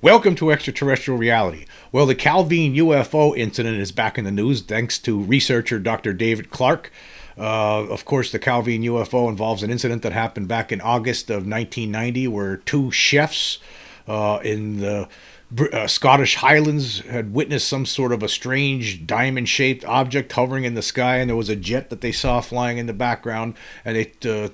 Welcome to Extraterrestrial Reality. Well, the Calvine UFO incident is back in the news thanks to researcher Dr. David Clarke. Of course, the Calvine UFO involves an incident that happened back in August of 1990 where two chefs in the Scottish Highlands had witnessed some sort of a strange diamond-shaped object hovering in the sky, and there was a jet that they saw flying in the background, and they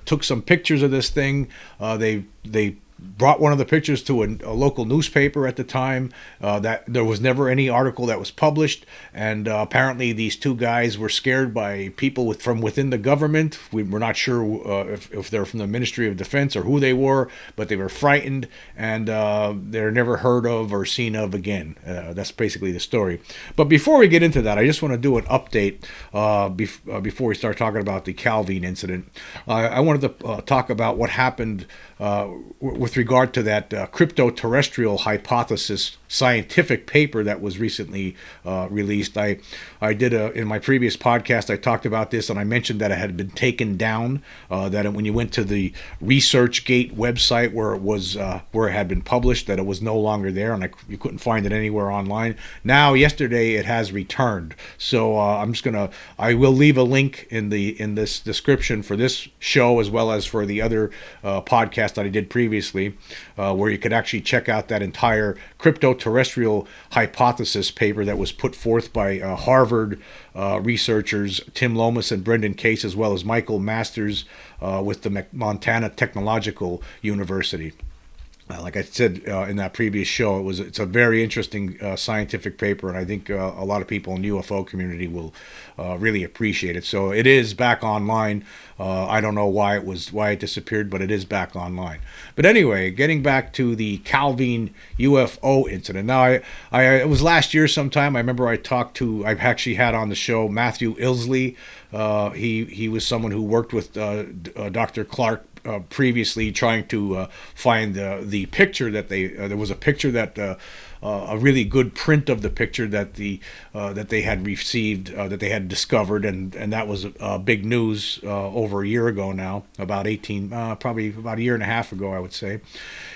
took some pictures of this thing. They brought one of the pictures to a local newspaper at the time. That there was never any article that was published, and apparently these two guys were scared by people from within the government. We're not sure if they're from the Ministry of Defense or who they were, but they were frightened, and they're never heard of or seen of again. That's basically the story. But before we get into that, I just want to do an update before we start talking about the Calvine incident. I wanted to talk about what happened with regard to that crypto-terrestrial hypothesis scientific paper that was recently released. I did in my previous podcast, I talked about this, and I mentioned that it had been taken down, that when you went to the ResearchGate website where it had been published, that it was no longer there, and you couldn't find it anywhere online. Now, yesterday, it has returned. So I will leave a link in this description for this show as well as for the other podcast that I did previously, where you could actually check out that entire crypto-terrestrial hypothesis paper that was put forth by Harvard researchers Tim Lomas and Brendan Case, as well as Michael Masters with the Montana Technological University. Like I said in that previous show, it's a very interesting scientific paper, and I think a lot of people in the UFO community will really appreciate it. So it is back online. I don't know why it disappeared, but it is back online. But anyway, getting back to the Calvine UFO incident. Now, it was last year sometime. I remember I've actually had on the show Matthew Ilsley. He was someone who worked with Dr. Clarke previously, trying to find the picture that there was a picture that a really good print of the picture that they had received, that they had discovered, and that was big news over a year ago now, probably about a year and a half ago, I would say.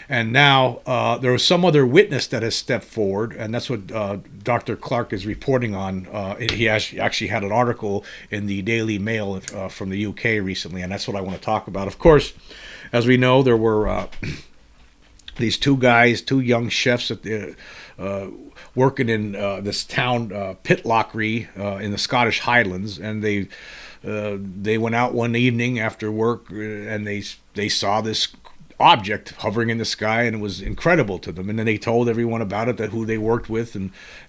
And now there was some other witness that has stepped forward, and that's what Dr. Clarke is reporting on. He actually had an article in the Daily Mail from the UK recently, and that's what I want to talk about. Of course, as we know, there were these two young chefs working in this town, Pitlochry, in the Scottish Highlands, and they went out one evening after work, and they saw this object hovering in the sky, and it was incredible to them. And then they told everyone about it, who they worked with,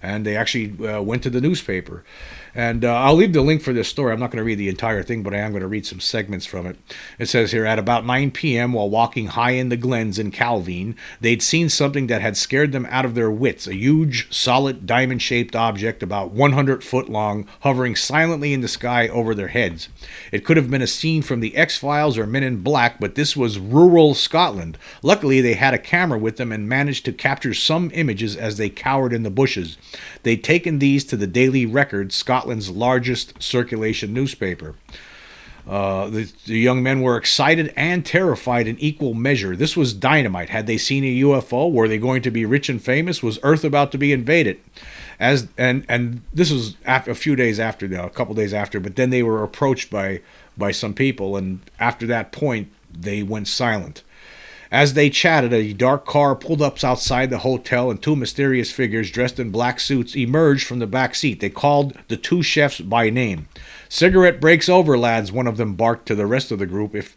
and they actually went to the newspaper. And I'll leave the link for this story. I'm not going to read the entire thing, but I am going to read some segments from it. It says here, at about 9 p.m. while walking high in the glens in Calvine, they'd seen something that had scared them out of their wits, a huge, solid, diamond-shaped object about 100 foot long, hovering silently in the sky over their heads. It could have been a scene from the X-Files or Men in Black, but this was rural Scotland. Luckily, they had a camera with them and managed to capture some images as they cowered in the bushes. They'd taken these to the Daily Record, Scotland's largest circulation newspaper. The young men were excited and terrified in equal measure. This was dynamite. Had they seen a UFO? Were they going to be rich and famous? Was Earth about to be invaded? And this was a couple days after. But then they were approached by some people, and after that point, they went silent. As they chatted, a dark car pulled up outside the hotel, and two mysterious figures dressed in black suits emerged from the back seat. They called the two chefs by name. "Cigarette break's over, lads," one of them barked to the rest of the group. "If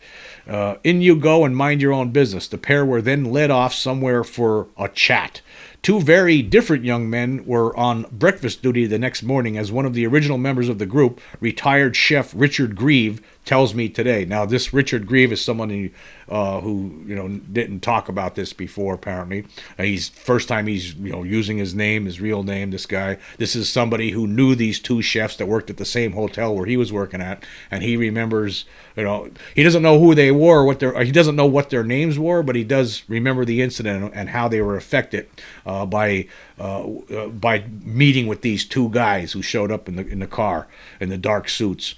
in you go and mind your own business." The pair were then led off somewhere for a chat. Two very different young men were on breakfast duty the next morning, as one of the original members of the group, retired chef Richard Grieve, tells me today. Now, this Richard Grieve is someone who didn't talk about this before. Apparently, first time he's using his real name. This guy. This is somebody who knew these two chefs that worked at the same hotel where he was working at, and he remembers. He doesn't know who they were, he doesn't know what their names were, but he does remember the incident and how they were affected by meeting with these two guys who showed up in the car in the dark suits.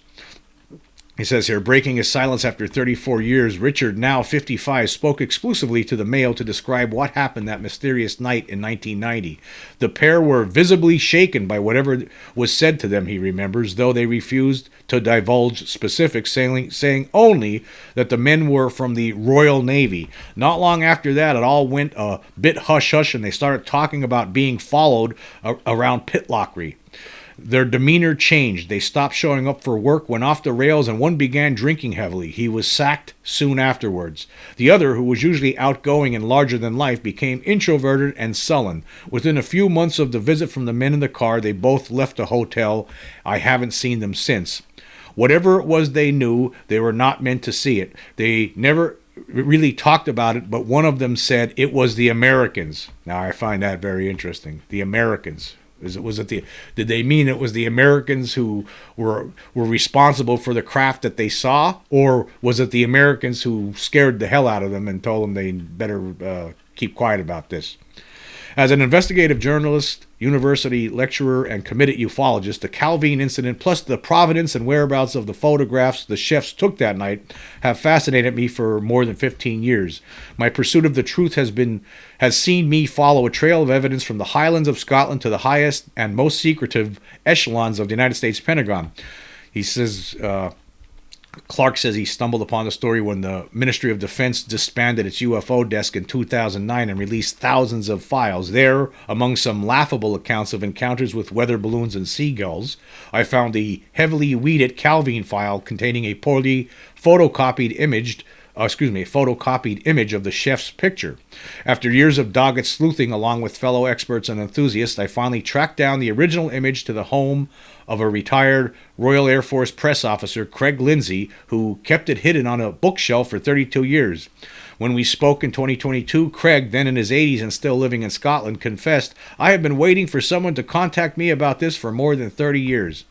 He says here, breaking his silence after 34 years, Richard, now 55, spoke exclusively to the Mail to describe what happened that mysterious night in 1990. The pair were visibly shaken by whatever was said to them, he remembers, though they refused to divulge specifics, saying only that the men were from the Royal Navy. Not long after that, it all went a bit hush-hush, and they started talking about being followed around Pitlochry. Their demeanor changed. They stopped showing up for work, went off the rails, and one began drinking heavily. He was sacked soon afterwards. The other, who was usually outgoing and larger than life, became introverted and sullen. Within a few months of the visit from the men in the car, they both left the hotel. I haven't seen them since. Whatever it was they knew, they were not meant to see it. They never really talked about it, but one of them said it was the Americans. Now, I find that very interesting. The Americans. Did they mean it was the Americans who were responsible for the craft that they saw, or was it the Americans who scared the hell out of them and told them they better keep quiet about this? As an investigative journalist, university lecturer, and committed ufologist, the Calvine incident, plus the provenance and whereabouts of the photographs the chefs took that night, have fascinated me for more than 15 years. My pursuit of the truth has seen me follow a trail of evidence from the Highlands of Scotland to the highest and most secretive echelons of the United States Pentagon. He says, Clarke says he stumbled upon the story when the Ministry of Defense disbanded its UFO desk in 2009 and released thousands of files. There, among some laughable accounts of encounters with weather balloons and seagulls, I found the heavily weeded Calvine file containing a poorly photocopied image of the chef's picture. After years of dogged sleuthing along with fellow experts and enthusiasts, I finally tracked down the original image to the home of a retired Royal Air Force press officer, Craig Lindsay, who kept it hidden on a bookshelf for 32 years. When we spoke in 2022, Craig, then in his 80s and still living in Scotland, confessed, "I have been waiting for someone to contact me about this for more than 30 years.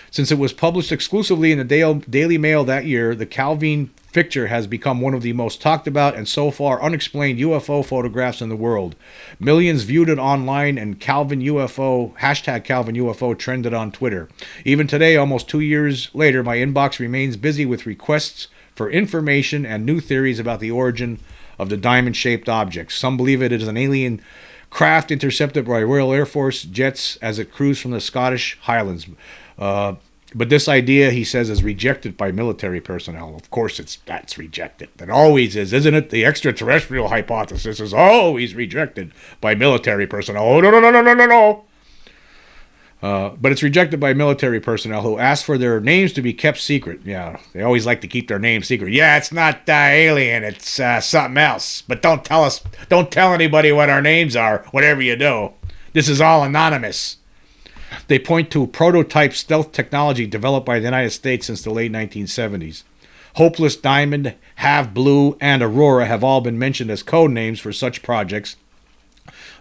Since it was published exclusively in the Daily Mail that year, the Calvine picture has become one of the most talked about and so far unexplained UFO photographs in the world. Millions viewed it online, and Calvin UFO, hashtag Calvin UFO, trended on Twitter. Even today, almost 2 years later, my inbox remains busy with requests for information and new theories about the origin of the diamond-shaped object. Some believe it is an alien craft intercepted by Royal Air Force jets as it cruised from the Scottish Highlands. But this idea, he says, is rejected by military personnel. Of course, that's rejected. It always is, isn't it? The extraterrestrial hypothesis is always rejected by military personnel. Oh, no. But it's rejected by military personnel who ask for their names to be kept secret. Yeah, they always like to keep their names secret. Yeah, it's not alien, it's something else. But don't tell anybody what our names are, whatever you do. This is all anonymous. They point to prototype stealth technology developed by the United States since the late 1970s. Hopeless Diamond, Have Blue, and Aurora have all been mentioned as code names for such projects.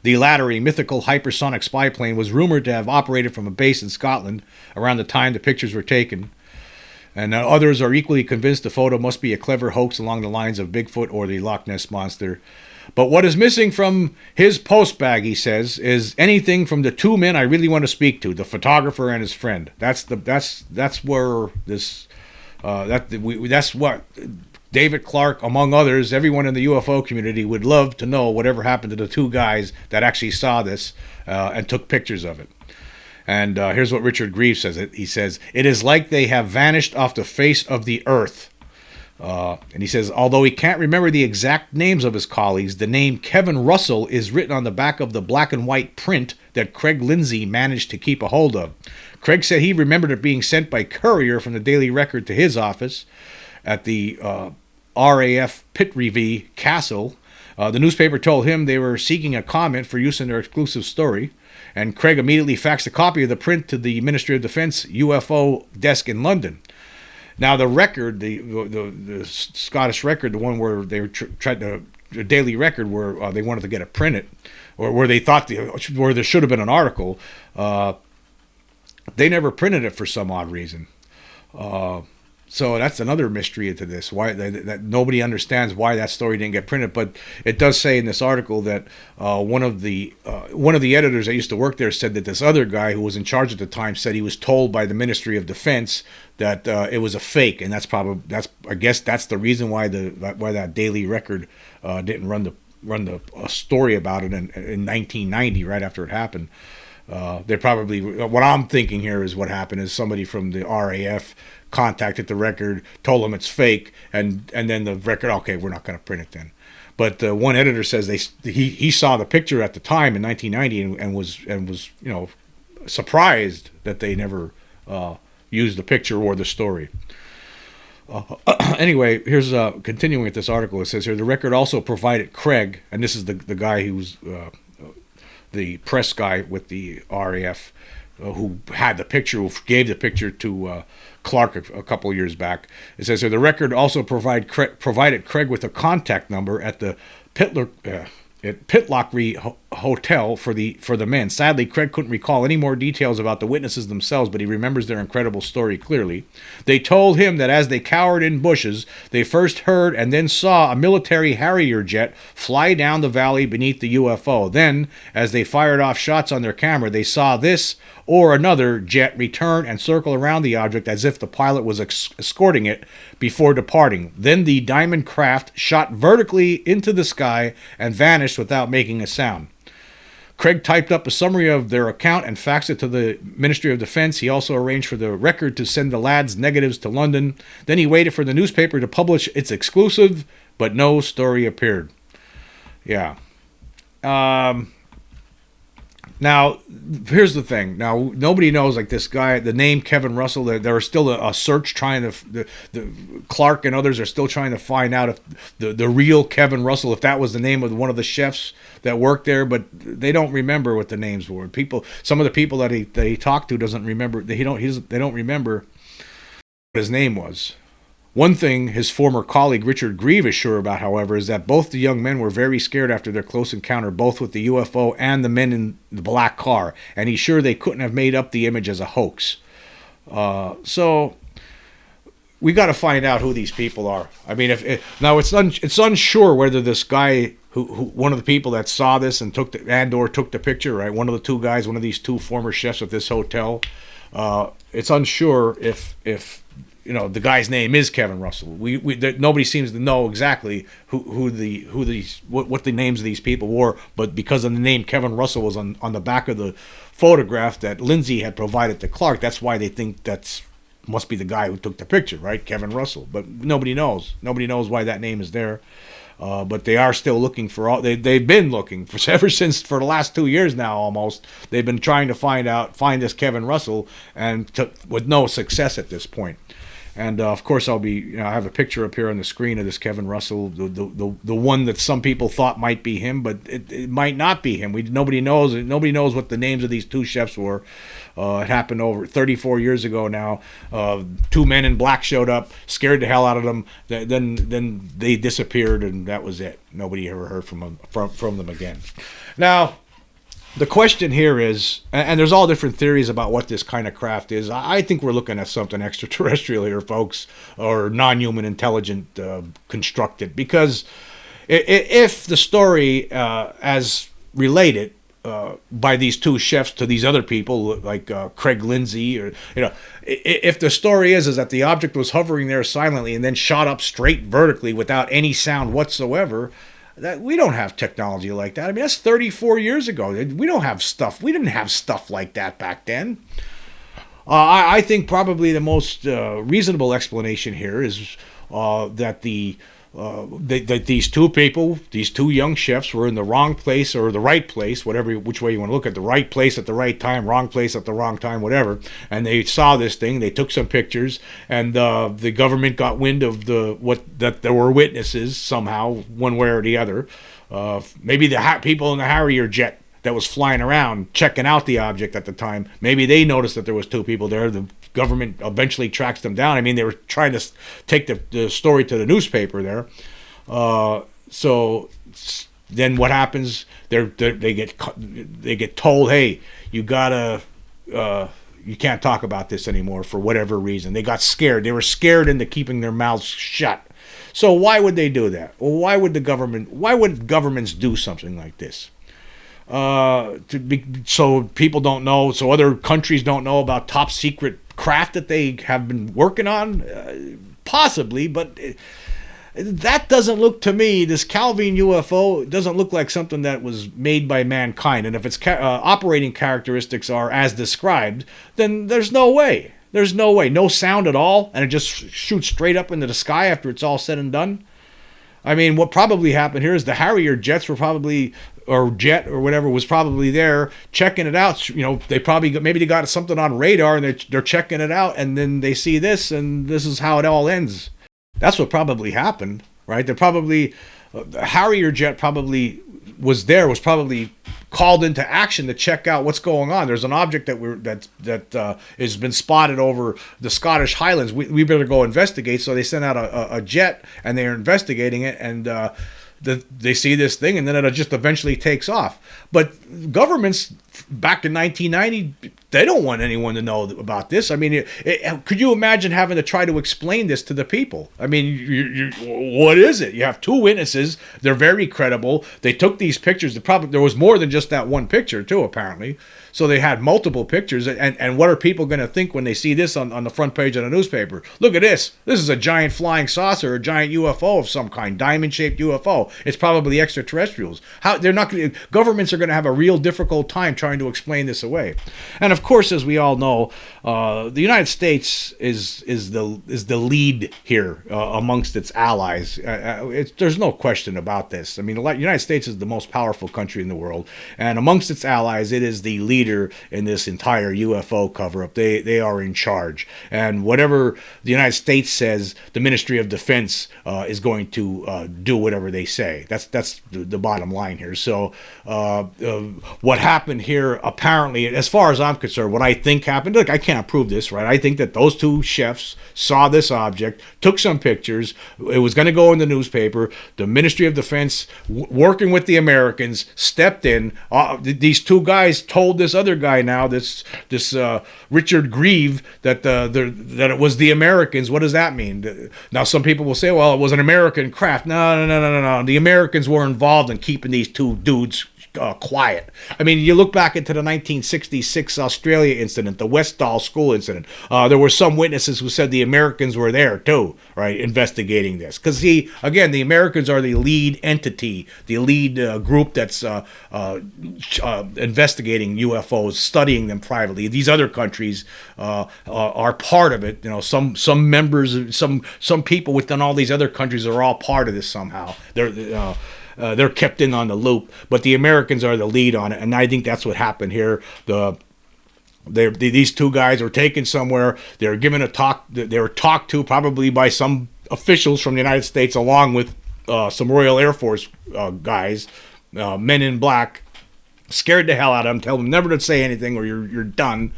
The latter, a mythical hypersonic spy plane, was rumored to have operated from a base in Scotland around the time the pictures were taken. And others are equally convinced the photo must be a clever hoax along the lines of Bigfoot or the Loch Ness Monster. But what is missing from his post bag, he says, is anything from the two men I really want to speak to, the photographer and his friend. That's what David Clarke, among others, everyone in the UFO community would love to know whatever happened to the two guys that actually saw this and took pictures of it. And here's what Richard Grieve says. He says, "It is like they have vanished off the face of the earth." And he says, although he can't remember the exact names of his colleagues, the name Kevin Russell is written on the back of the black and white print that Craig Lindsay managed to keep a hold of. Craig said he remembered it being sent by courier from the Daily Record to his office at the RAF Pitlochry Castle. The newspaper told him they were seeking a comment for use in their exclusive story, and Craig immediately faxed a copy of the print to the Ministry of Defense UFO desk in London. Now, the record, the Scottish Record, the one where they tried to, the Daily Record, where they wanted to get it printed, or where they thought where there should have been an article, they never printed it for some odd reason. So that's another mystery into this. Why that nobody understands why that story didn't get printed. But it does say in this article that one of the editors that used to work there said that this other guy who was in charge at the time said he was told by the Ministry of Defense that it was a fake, and I guess that's the reason why that Daily Record didn't run a story about it in 1990, right after it happened. They probably, what I'm thinking here is what happened is somebody from the RAF contacted the Record, told them it's fake, and then the Record, okay, we're not going to print it then. But one editor says he saw the picture at the time in 1990 and was surprised that they never used the picture or the story. Anyway, here's continuing with this article. It says here, the Record also provided Craig, and this is the guy who was the press guy with the RAF, who had the picture, who gave the picture to Clarke a couple of years back. It says here, the Record also provided Craig with a contact number at the Pitlochry hotel for the men. Sadly, Craig couldn't recall any more details about the witnesses themselves, but he remembers their incredible story clearly. They told him that as they cowered in bushes, they first heard and then saw a military Harrier jet fly down the valley beneath the UFO. Then, as they fired off shots on their camera, they saw this or another jet return and circle around the object as if the pilot was escorting it before departing. Then the diamond craft shot vertically into the sky and vanished without making a sound. Craig typed up a summary of their account and faxed it to the Ministry of Defense. He also arranged for the Record to send the lads' negatives to London. Then he waited for the newspaper to publish its exclusive, but no story appeared. Yeah. Now, here's the thing. Now, nobody knows, like this guy, the name Kevin Russell, there are still a search trying to, the Clarke and others are still trying to find out if the real Kevin Russell, if that was the name of one of the chefs that worked there, but they don't remember what the names were. Some of the people that he talked to doesn't remember, they don't remember what his name was. One thing his former colleague Richard Grieve is sure about, however, is that both the young men were very scared after their close encounter, both with the UFO and the men in the black car, and he's sure they couldn't have made up the image as a hoax. So we got to find out who these people are. I mean, it's unsure whether this guy, who one of the people that saw this and took the picture, right? One of the two guys, one of these two former chefs at this hotel. It's unsure if the guy's name is Kevin Russell. Nobody seems to know exactly what the names of these people were, but because of the name Kevin Russell was on the back of the photograph that Lindsay had provided to Clarke, that's why they think must be the guy who took the picture, right? Kevin Russell. But nobody knows. Nobody knows why that name is there. But they are still looking for they've been looking for ever since, for the last 2 years now almost. They've been trying to find this Kevin Russell, and with no success at this point. And of course, I have a picture up here on the screen of this Kevin Russell, the one that some people thought might be him, but it might not be him. Nobody knows. Nobody knows what the names of these two chefs were. It happened over 34 years ago now. Two men in black showed up, scared the hell out of them. Then they disappeared, and that was it. Nobody ever heard from them again. Now, the question here is, and there's all different theories about what this kind of craft is. I think we're looking at something extraterrestrial here, folks, or non-human intelligent constructed. Because if the story, as related by these two chefs to these other people, like Craig Lindsay, or if the story is that the object was hovering there silently and then shot up straight vertically without any sound whatsoever. That we don't have technology like that. I mean, that's 34 years ago. We don't have stuff. We didn't have stuff like that back then. I think probably the most reasonable explanation here is that that these two people, these two young chefs, were in the wrong place or the right place, which way you want to look at the right place at the right time, wrong place at the wrong time, whatever. And they saw this thing, they took some pictures, and the government got wind of that there were witnesses somehow, one way or the other. Maybe the people in the Harrier jet that was flying around checking out the object at the time, maybe they noticed that there was two people there. The government eventually tracks them down. I mean, they were trying to take the story to the newspaper there. So then what happens? They get told, hey, you gotta You can't talk about this anymore for whatever reason. They got scared. They were scared into keeping their mouths shut. So why would they do that? Well, why would governments do something like this? So people don't know, so other countries don't know about top secret craft that they have been working on? Possibly, but that doesn't look to me, this Calvine UFO doesn't look like something that was made by mankind. And if its operating characteristics are as described, then there's no way. There's no way. No sound at all, and it just shoots straight up into the sky after it's all said and done. I mean, what probably happened here is the Harrier jets were probably, or jet or whatever was probably there checking it out. You know, maybe they got something on radar and they're checking it out, and then they see this, and this is how it all ends. That's what probably happened, right? The Harrier jet probably was probably called into action to check out what's going on. There's an object that has been spotted over the Scottish Highlands. We better go investigate. So they sent out a jet, and they're investigating it, and they see this thing, and then it just eventually takes off. But governments back in 1990, they don't want anyone to know about this. I mean, could you imagine having to try to explain this to the people? I mean, what is it? You have two witnesses. They're very credible. They took these pictures. There was more than just that one picture, too, apparently. So they had multiple pictures. And what are people going to think when they see this on the front page of the newspaper? Look at this. This is a giant flying saucer, a giant UFO of some kind, diamond-shaped UFO. It's probably extraterrestrials. Governments are going to have a real difficult time trying to explain this away. And of course, as we all know, the United States is the lead here amongst its allies. There's no question about this. I mean, the United States is the most powerful country in the world, and amongst its allies, it is the leader in this entire UFO cover-up. They are in charge, and whatever the United States says, the Ministry of Defense is going to do whatever they say. That's the bottom line here. So what happened here, apparently, as far as I'm concerned, what I think happened, look, I can't prove this, right? I think that those two chefs saw this object, took some pictures, it was going to go in the newspaper, the Ministry of Defense, working with the Americans, stepped in. These two guys told this other guy now, this Richard Grieve, that it was the Americans. What does that mean? Now, some people will say, well, it was an American craft. No. The Americans were involved in keeping these two dudes quiet. I mean, you look back into the 1966 Australia incident, the Westall school incident. There were some witnesses who said the Americans were there too, right, investigating this. Because again, the Americans are the lead entity, the lead group that's investigating UFOs, studying them privately. These other countries are part of it. You know, some members, some people within all these other countries are all part of this somehow. They're kept in on the loop, but the Americans are the lead on it, and I think that's what happened here. These two guys were taken somewhere. They were given a talk. They were talked to probably by some officials from the United States, along with some Royal Air Force guys, men in black, scared the hell out of them, tell them never to say anything or you're done,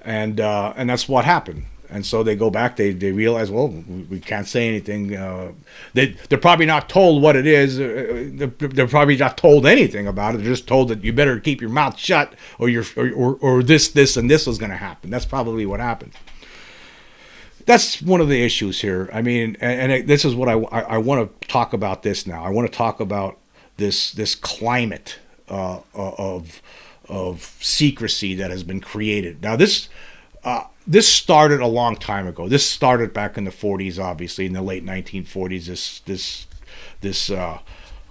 and that's what happened. And so they go back, they realize, well, we can't say anything. They're probably not told what it is. They're probably not told anything about it. They're just told that you better keep your mouth shut or this, and this was going to happen. That's probably what happened. That's one of the issues here. I mean, and this is what I want to talk about this now. I want to talk about this climate of secrecy that has been created. Now, this started a long time ago. This started back in the 40s, obviously, in the late 1940s, this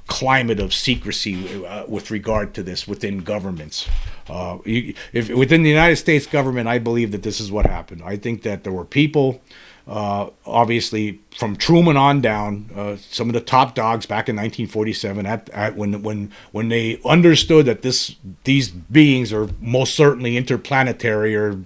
climate of secrecy with regard to this within governments. If within the United States government, I believe that this is what happened. I think that there were people, obviously, from Truman on down, some of the top dogs back in 1947, when they understood that these beings are most certainly interplanetary, or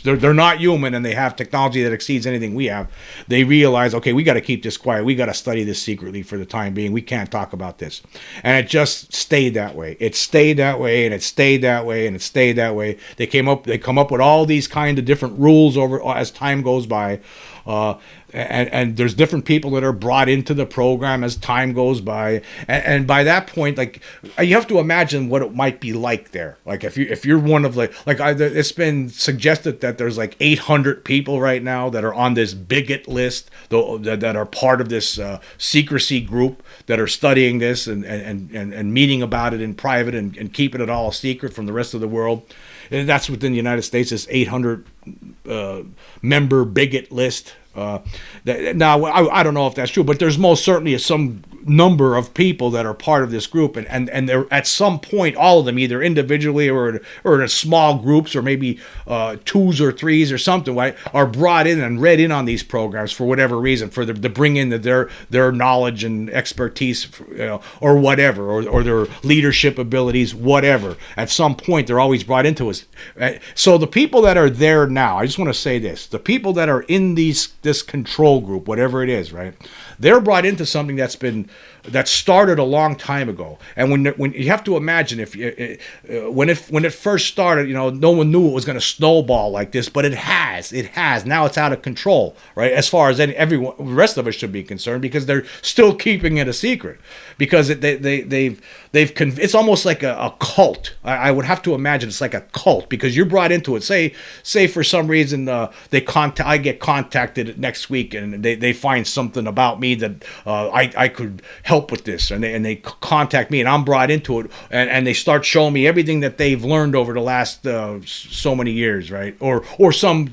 they're not human, and they have technology that exceeds anything we have. They realized, okay, we got to keep this quiet. We got to study this secretly for the time being. We can't talk about this, and it just stayed that way. It stayed that way, and it stayed that way, and it stayed that way. They come up with all these kind of different rules over as time goes by. And there's different people that are brought into the program as time goes by, and by that point, like, you have to imagine what it might be like there. Like if you're one of it's been suggested that there's like 800 people right now that are on this bigot list, that are part of this secrecy group that are studying this and meeting about it in private and keeping it all a secret from the rest of the world. And that's within the United States, this 800 member bigot list. Now, I don't know if that's true, but there's most certainly some number of people that are part of this group, and they're at some point, all of them, either individually or in small groups, or maybe twos or threes or something, right, are brought in and read in on these programs for whatever reason, to bring in their knowledge and expertise, or whatever, or their leadership abilities, whatever. At some point, they're always brought into us. So the people that are there now, I just want to say this: the people that are in this control group, whatever it is, right, they're brought into something that started a long time ago. And when you have to imagine, when it first started, no one knew it was going to snowball like this, but it has. Now it's out of control, right? As far as everyone, the rest of us should be concerned, because they're still keeping it a secret, because it's almost like a cult. I would have to imagine it's like a cult, because you're brought into it. Say for some reason I get contacted next week, and they find something about me that I could help with this, and they contact me, and I'm brought into it, and they start showing me everything that they've learned over the last so many years, right? Or some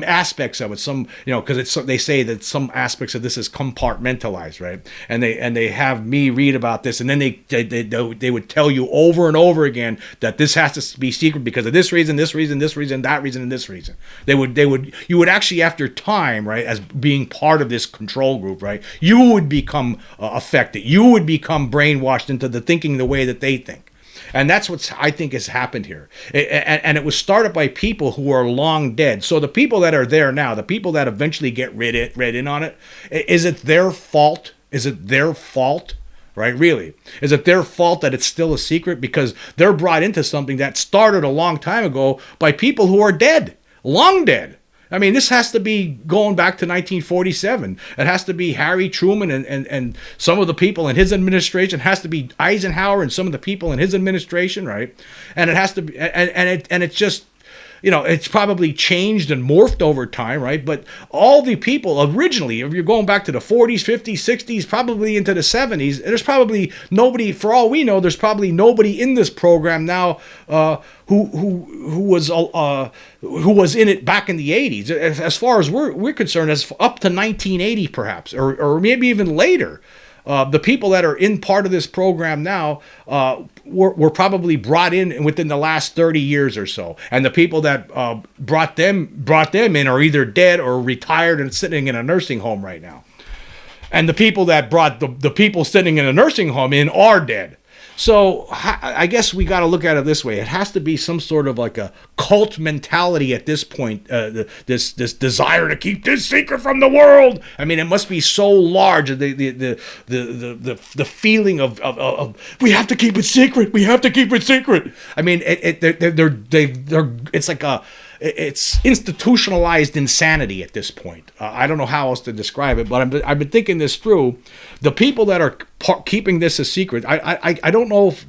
aspects of it, because they say that some aspects of this is compartmentalized, right? And they have me read about this, and then they would tell you over and over again that this has to be secret because of this reason, that reason, and this reason. You would actually, after time, right, as being part of this control group, right, you would become affected. You would become brainwashed into the thinking the way that they think. And that's what I think has happened here. And it was started by people who are long dead. So the people that are there now, the people that eventually get read in on it, is it their fault? Is it their fault? Right? Really? Is it their fault that it's still a secret? Because they're brought into something that started a long time ago by people who are dead. Long dead. I mean, this has to be going back to 1947. It has to be Harry Truman and some of the people in his administration. It has to be Eisenhower and some of the people in his administration, right? And it has to be, and it's just, it's probably changed and morphed over time, right? But all the people originally, if you're going back to the 40s, 50s, 60s, probably into the 70s, there's probably nobody, for all we know, there's probably nobody in this program now who was in it back in the 80s. As far as we're concerned, as up to 1980 perhaps, or maybe even later. The people that are in part of this program now were probably brought in within the last 30 years or so. And the people that brought them in are either dead or retired and sitting in a nursing home right now. And the people that brought the people sitting in a nursing home in are dead. So I guess we got to look at it this way. It has to be some sort of like a cult mentality at this point, this desire to keep this secret from the world. I mean, it must be so large, the feeling of we have to keep it secret. We have to keep it secret. I mean, it's like it's institutionalized insanity at this point. I don't know how else to describe it, but I've been thinking this through. The people that are keeping this a secret, I don't know if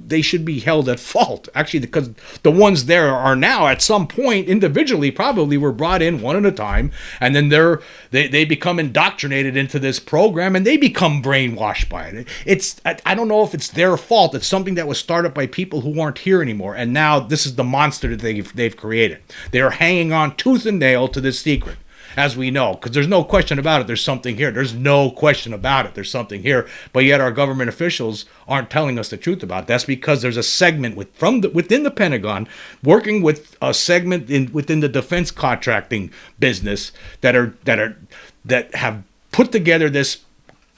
they should be held at fault, actually, because the ones there are now at some point individually probably were brought in one at a time, and then they become indoctrinated into this program and they become brainwashed by it. I don't know if it's their fault. It's something that was started by people who aren't here anymore, and now this is the monster that they've created. They are hanging on tooth and nail to this secret. As we know, because there's no question about it, there's something here. There's no question about it. There's something here. But yet our government officials aren't telling us the truth about it. That's because there's a segment within the Pentagon working with a segment within the defense contracting business that have put together this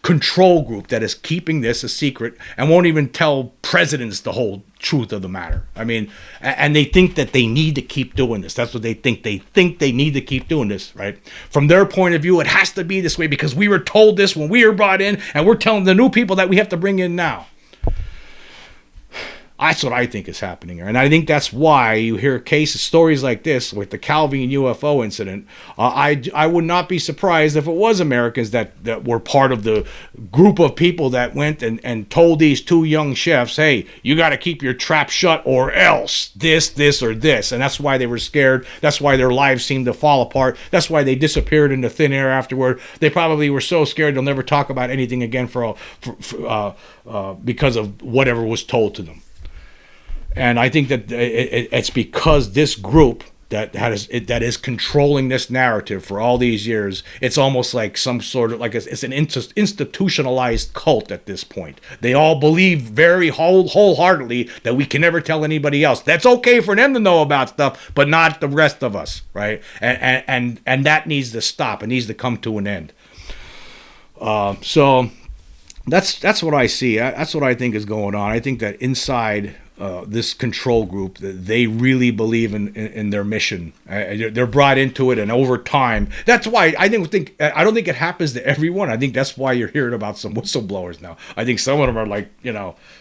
control group that is keeping this a secret and won't even tell presidents the whole truth of the matter. I mean, and they think that they need to keep doing this. That's what they think. They think they need to keep doing this, right? From their point of view, it has to be this way because we were told this when we were brought in, and we're telling the new people that we have to bring in now. That's what I think is happening here. And I think that's why you hear stories like this with the Calvine UFO incident. I would not be surprised if it was Americans that were part of the group of people that went and told these two young chefs, hey, you got to keep your trap shut or else this, or this. And that's why they were scared. That's why their lives seemed to fall apart. That's why they disappeared into thin air afterward. They probably were so scared they'll never talk about anything again because of whatever was told to them. And I think that it's because this group that is controlling this narrative for all these years, it's almost like some sort of, like it's an institutionalized cult at this point. They all believe very wholeheartedly that we can never tell anybody else. That's okay for them to know about stuff, but not the rest of us, right? And that needs to stop. It needs to come to an end. So that's what I see. That's what I think is going on. I think that inside this control group, they really believe in their mission. They're brought into it, and over time, that's why I don't think it happens to everyone. I think that's why you're hearing about some whistleblowers now. I think some of them are like,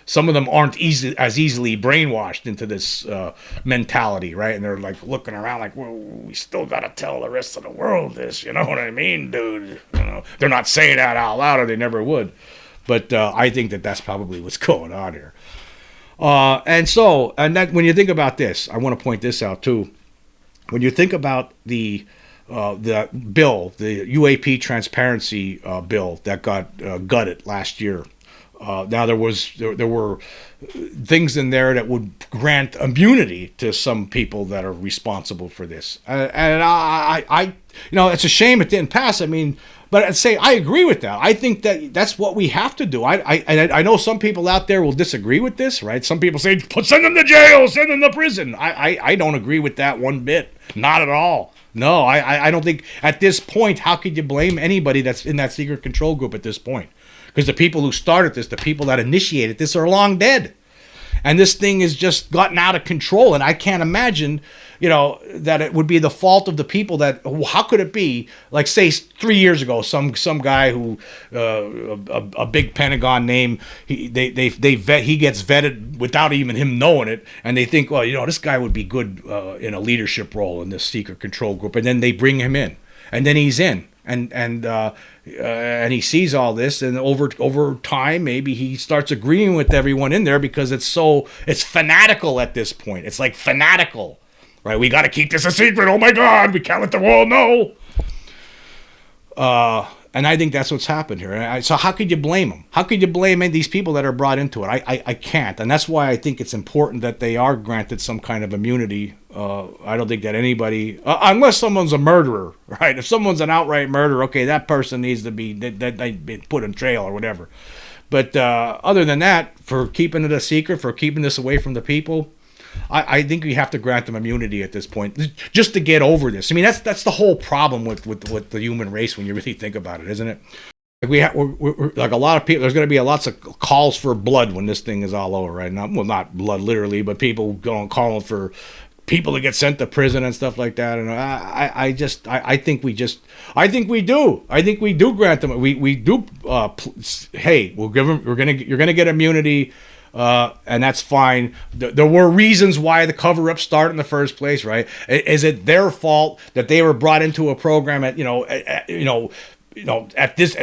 some of them aren't as easily brainwashed into this mentality, right? And they're like looking around like, well, we still got to tell the rest of the world this, you know what I mean, dude? They're not saying that out loud, or they never would. But I think that's probably what's going on here. And that when you think about this, I want to point this out too. When you think about the bill, the UAP transparency bill that got gutted last year. Now there were things in there that would grant immunity to some people that are responsible for this, and I it's a shame it didn't pass. I mean, but I'd say I agree with that. I think that's what we have to do. I know some people out there will disagree with this, right? Some people say send them to jail, send them to prison. I don't agree with that one bit, not at all. No, I don't think at this point. How could you blame anybody that's in that secret control group at this point? Because the people who started this, the people that initiated this, are long dead. And this thing has just gotten out of control. And I can't imagine, that it would be the fault of the people that, how could it be, like, say, 3 years ago, some guy who, a big Pentagon name, he gets vetted without even him knowing it. And they think, well, this guy would be good in a leadership role in this secret control group. And then they bring him in. And then he's in. And he sees all this, and over time, maybe he starts agreeing with everyone in there because it's fanatical at this point. It's like fanatical, right? We got to keep this a secret. Oh my God, we can't let the world know. And I think that's what's happened here. So how could you blame them? How could you blame these people that are brought into it? I can't. And that's why I think it's important that they are granted some kind of immunity. I don't think that anybody, unless someone's a murderer, right? If someone's an outright murderer, okay, that person needs to be put in jail or whatever. But other than that, for keeping it a secret, for keeping this away from the people, I think we have to grant them immunity at this point, just to get over this. I mean, that's the whole problem with the human race when you really think about it, isn't it? Like we're like a lot of people. There's going to be lots of calls for blood when this thing is all over, right? Not blood literally, but people going calling for people to get sent to prison and stuff like that. And I think we do. I think we do grant them. We do. Hey, we'll give them. You're gonna get immunity. And that's fine. There were reasons why the cover-up started in the first place, right? Is it their fault that they were brought into a program at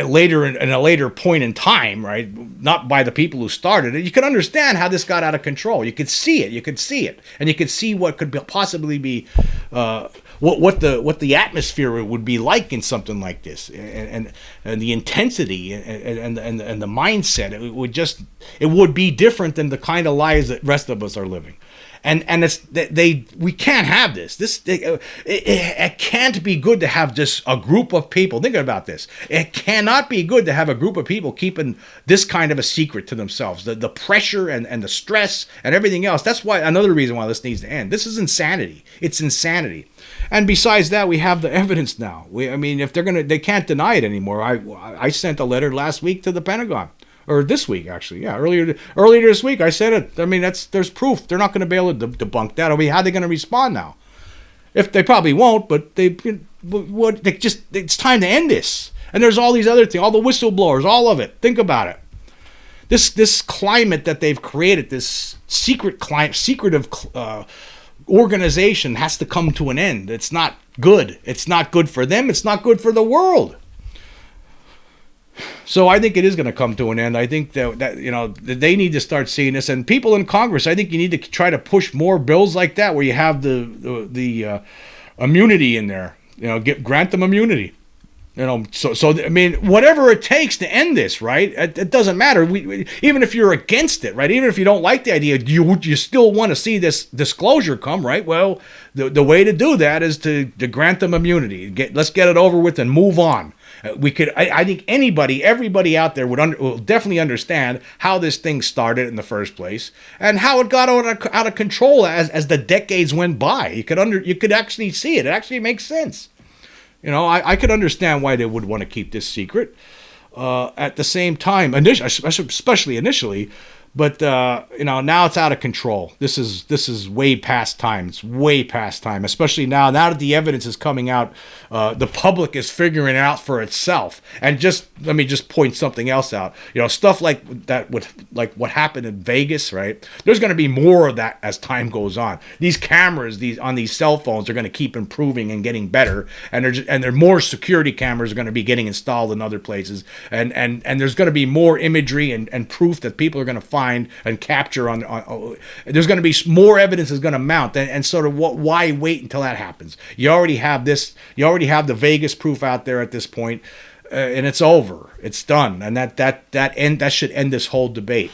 later in a later point in time, right? Not by the people who started it. You can understand how this got out of control. You could see it, and you could see what could possibly be what the atmosphere would be like in something like this, and the intensity and the mindset. It would be different than the kind of lives that rest of us are living. And we can't have this. It can't be good to have just a group of people. Think about this. It cannot be good to have a group of people keeping this kind of a secret to themselves. The pressure and the stress and everything else. That's why another reason why this needs to end. This is insanity. It's insanity. And besides that, we have the evidence now. If they can't deny it anymore. I sent a letter last week to the Pentagon. Or this week, actually, yeah, earlier this week, I said it. I mean, there's proof. They're not going to be able to debunk that. I mean, how are they going to respond now? If they probably won't, but it's time to end this. And there's all these other things, all the whistleblowers, all of it. Think about it. This climate that they've created, this secretive organization, has to come to an end. It's not good. It's not good for them. It's not good for the world. So I think it is going to come to an end. I think that they need to start seeing this, and people in Congress, I think you need to try to push more bills like that where you have the immunity in there. Grant them immunity. So I mean, whatever it takes to end this, right? It doesn't matter. Even if you're against it, right? Even if you don't like the idea, you still want to see this disclosure come, right? Well, the way to do that is to grant them immunity. Let's get it over with and move on. I think everybody out there will definitely understand how this thing started in the first place and how it got out of control as the decades went by. You could actually see it. It actually makes sense. I could understand why they would want to keep this secret. At the same time, especially initially, but now it's out of control. This is way past time. It's way past time, especially now that the evidence is coming out. The public is figuring it out for itself. And let me just point something else out. Stuff like that, like what happened in Vegas, right? There's going to be more of that as time goes on. These cameras, on these cell phones, are going to keep improving and getting better. And there are more security cameras are going to be getting installed in other places. And there's going to be more imagery and proof that people are going to find and capture on there's going to be more evidence is going to mount, and sort of why wait until that happens? You already have the Vegas proof out there at this point, and it's over, it's done, and that should end this whole debate.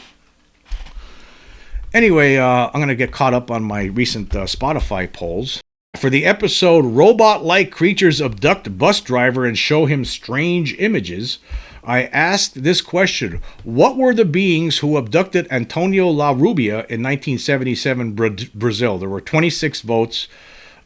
Anyway, I'm going to get caught up on my recent Spotify polls. For the episode Robot-Like Creatures Abduct Bus Driver and Show Him Strange Images, I asked this question: what were the beings who abducted Antonio La Rubia in 1977 Brazil? There were 26 votes.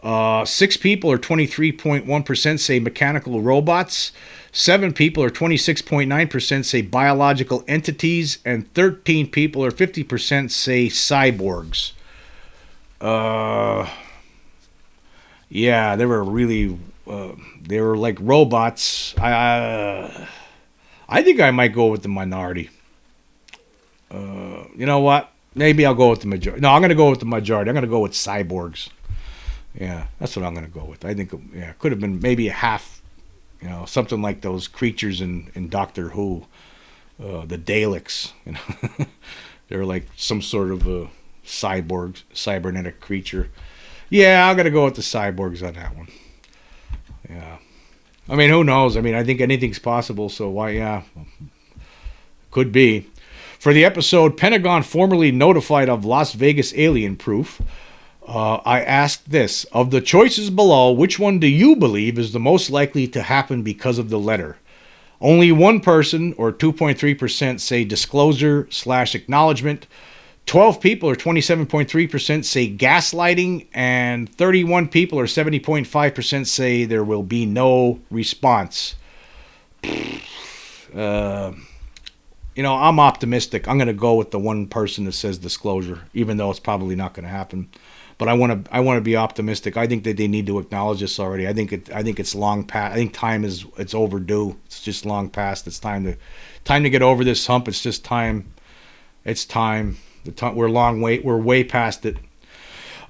6 people, or 23.1%, say mechanical robots. 7 people, or 26.9%, say biological entities. And 13 people, or 50%, say cyborgs. Yeah, they were really... they were like robots. I think I might go with the minority. You know what? Maybe I'll go with the majority. No, I'm going to go with the majority. I'm going to go with cyborgs. Yeah, that's what I'm going to go with. I think, it could have been maybe a half, something like those creatures in Doctor Who, the Daleks. They're like some sort of a cybernetic creature. Yeah, I'm going to go with the cyborgs on that one. Yeah. I mean, who knows? I mean, I think anything's possible, so why, yeah. Could be. For the episode Pentagon Formally Notified of Las Vegas Alien Proof, I asked this: of the choices below, which one do you believe is the most likely to happen because of the letter? Only one person, or 2.3%, say disclosure/acknowledgement. 12 people, or 27.3%, say gaslighting, and 31 people, or 70.5%, say there will be no response. I'm optimistic. I'm going to go with the one person that says disclosure, even though it's probably not going to happen. But I want to be optimistic. I think that they need to acknowledge this already. I think it's long past. I think it's overdue. It's just long past. It's time to get over this hump. It's just time. It's time. We're way past it.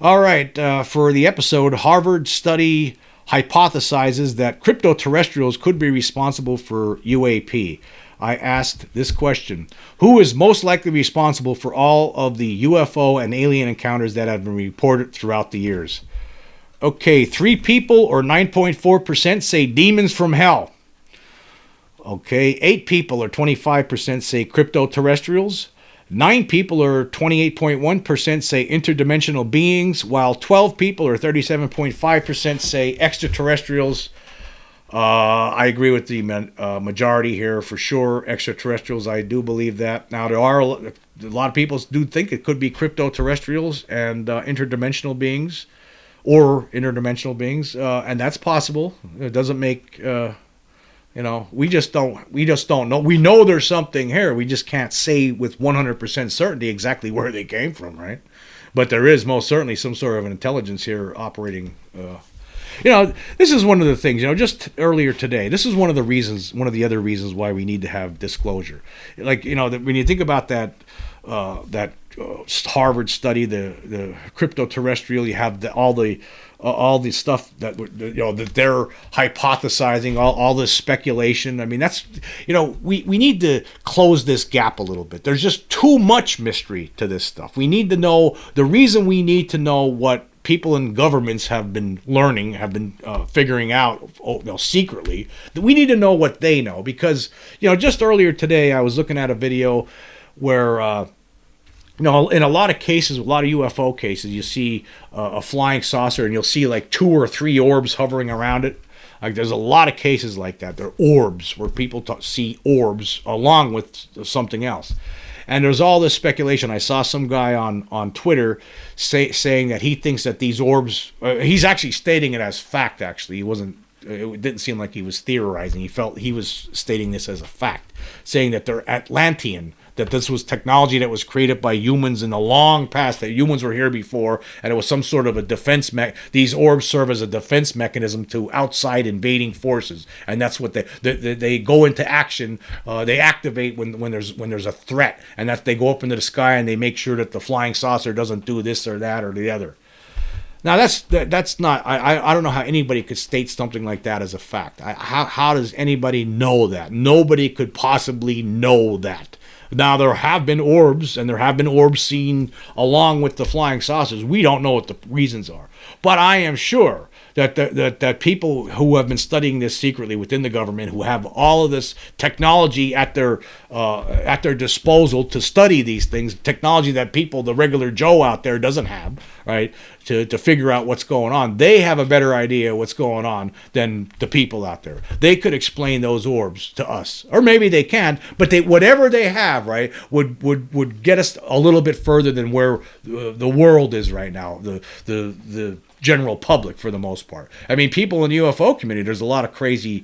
All right, for the episode, Harvard study hypothesizes that crypto-terrestrials could be responsible for UAP. I asked this question: who is most likely responsible for all of the UFO and alien encounters that have been reported throughout the years? Okay, 3 people, or 9.4%, say demons from hell. Okay, 8 people, or 25%, say crypto-terrestrials. 9 people, or 28.1%, say interdimensional beings, while 12 people, or 37.5%, say extraterrestrials. I agree with the majority here for sure. Extraterrestrials, I do believe that. Now, there are a lot of people do think it could be crypto-terrestrials and interdimensional beings, and that's possible. It doesn't make... we just don't know. We know there's something here. We just can't say with 100% certainty exactly where they came from, right? But there is most certainly some sort of an intelligence here operating. This is one of the things, just earlier today, this is one of the other reasons why we need to have disclosure. Like, when you think about that Harvard study, the crypto-terrestrial, you have all the stuff that that they're hypothesizing, all this speculation. I mean, that's we need to close this gap a little bit. There's just too much mystery to this stuff. We need to know the reason. We need to know what people in governments have been learning, have been figuring out secretly. We need to know what they know, because just earlier today I was looking at a video where in a lot of cases, a lot of UFO cases, you see a flying saucer and you'll see like 2 or 3 orbs hovering around it. Like, there's a lot of cases like that. They're orbs, where people see orbs along with something else. And there's all this speculation. I saw some guy on Twitter saying that he thinks that these orbs, he's actually stating it as fact, actually. It didn't seem like he was theorizing. He felt he was stating this as a fact, saying that they're Atlantean, that this was technology that was created by humans in the long past, that humans were here before, and it was some sort of a defense these orbs serve as a defense mechanism to outside invading forces, and that's what they go into action. They activate when there's a threat, and that they go up into the sky and they make sure that the flying saucer doesn't do this or that or the other. Now that's not. I don't know how anybody could state something like that as a fact. How does anybody know that? Nobody could possibly know that. Now, there have been orbs, and there have been orbs seen along with the flying saucers. We don't know what the reasons are, but I am sure that people who have been studying this secretly within the government, who have all of this technology at their disposal to study these things, technology that the regular Joe out there doesn't have, right? To figure out what's going on, they have a better idea what's going on than the people out there. They could explain those orbs to us, or maybe they can't. But whatever they have, right, would get us a little bit further than where the world is right now. The general public, for the most part. I mean, people in the UFO community, there's a lot of crazy,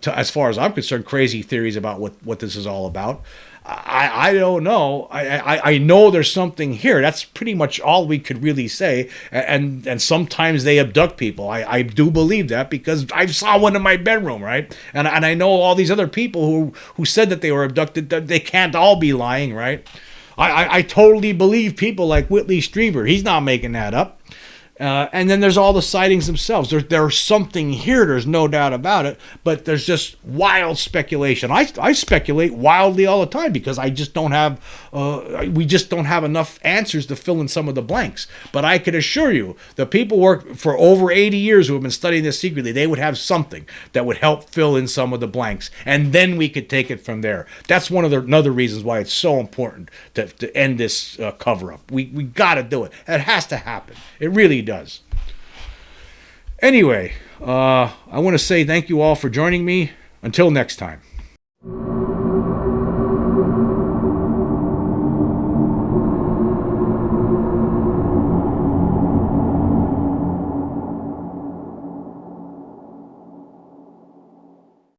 as far as I'm concerned, crazy theories about what this is all about. I don't know. I know there's something here. That's pretty much all we could really say. And sometimes they abduct people. I do believe that, because I saw one in my bedroom, right? And I know all these other people who said that they were abducted. They can't all be lying, right? I totally believe people like Whitley Strieber. He's not making that up. And then there's all the sightings themselves. There's something here, there's no doubt about it, but there's just wild speculation. I speculate wildly all the time, because I just don't have, we just don't have enough answers to fill in some of the blanks. But I can assure you, the people work for over 80 years who have been studying this secretly, they would have something that would help fill in some of the blanks, and then we could take it from there. That's one of the another reasons why it's so important to end this cover-up. We got to do it. It has to happen. It really does. Anyway, I want to say thank you all for joining me. Until next time.